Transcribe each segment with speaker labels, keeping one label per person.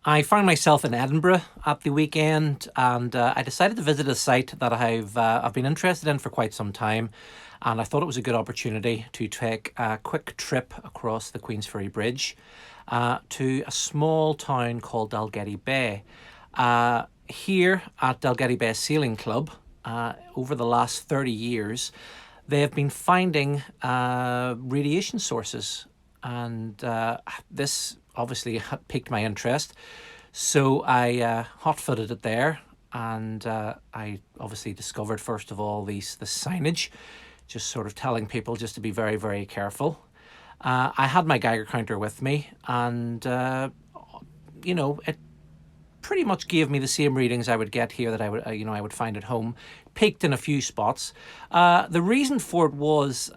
Speaker 1: I found myself in Edinburgh at the weekend, and I decided to visit a site that I've been interested in for quite some time, and I thought it was a good opportunity to take a quick trip across the Queensferry Bridge to a small town called Dalgety Bay. Here at Dalgety Bay Sailing Club, over the last 30 years, they have been finding radiation sources, and this obviously had piqued my interest. So I hot-footed it there, and I obviously discovered first of all the signage, just sort of telling people just to be very, very careful. I had my Geiger counter with me, and it pretty much gave me the same readings I would get here that I would find at home. Peaked in a few spots. The reason for it was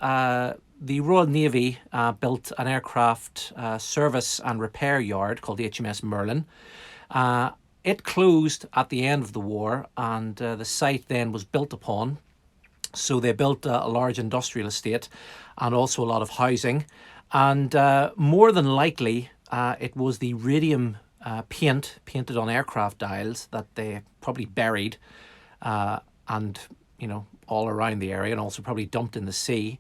Speaker 1: the Royal Navy built an aircraft service and repair yard called HMS Merlin. It closed at the end of the war, and the site then was built upon. So they built a large industrial estate and also a lot of housing. And more than likely, it was the radium painted on aircraft dials that they probably buried and all around the area, and also probably dumped in the sea.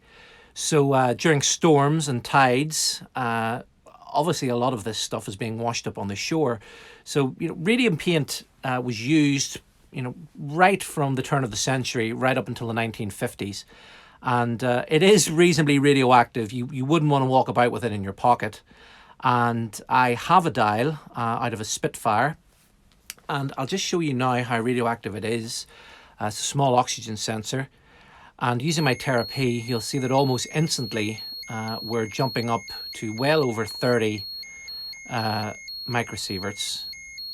Speaker 1: So during storms and tides, obviously a lot of this stuff is being washed up on the shore. So radium paint was used right from the turn of the century right up until the 1950s, and it is reasonably radioactive. You wouldn't want to walk about with it in your pocket. And I have a dial out of a Spitfire, and I'll just show you now how radioactive it is. It's a small oxygen sensor, and using my therapy, you'll see that almost instantly we're jumping up to well over 30 microsieverts.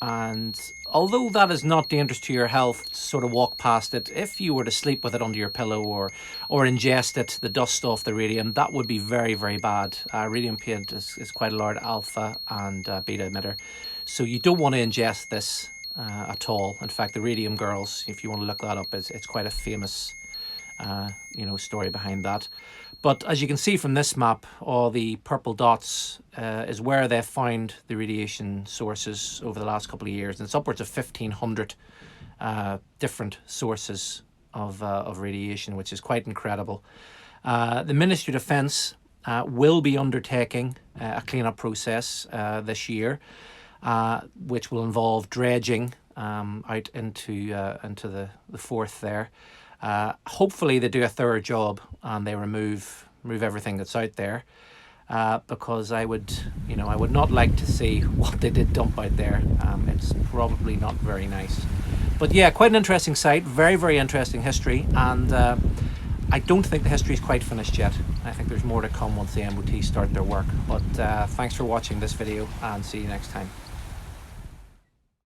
Speaker 1: And although that is not dangerous to your health to sort of walk past it, if you were to sleep with it under your pillow or ingest it, the dust off the radium, that would be very, very bad. Radium paint is quite a large alpha and beta emitter, so you don't want to ingest this at all. In fact, the Radium Girls, if you want to look that up, it's quite a famous story behind that. But as you can see from this map, all the purple dots is where they've found the radiation sources over the last couple of years. And it's upwards of 1,500 different sources of radiation, which is quite incredible. The Ministry of Defence will be undertaking a cleanup process this year, which will involve dredging out into the Forth there. Hopefully they do a thorough job and they remove everything that's out there, because I would not like to see what they did dump out there. It's probably not very nice. But yeah, quite an interesting site, very, very interesting history, and I don't think the history is quite finished yet. I think there's more to come once the MOT start their work. But thanks for watching this video, and see you next time.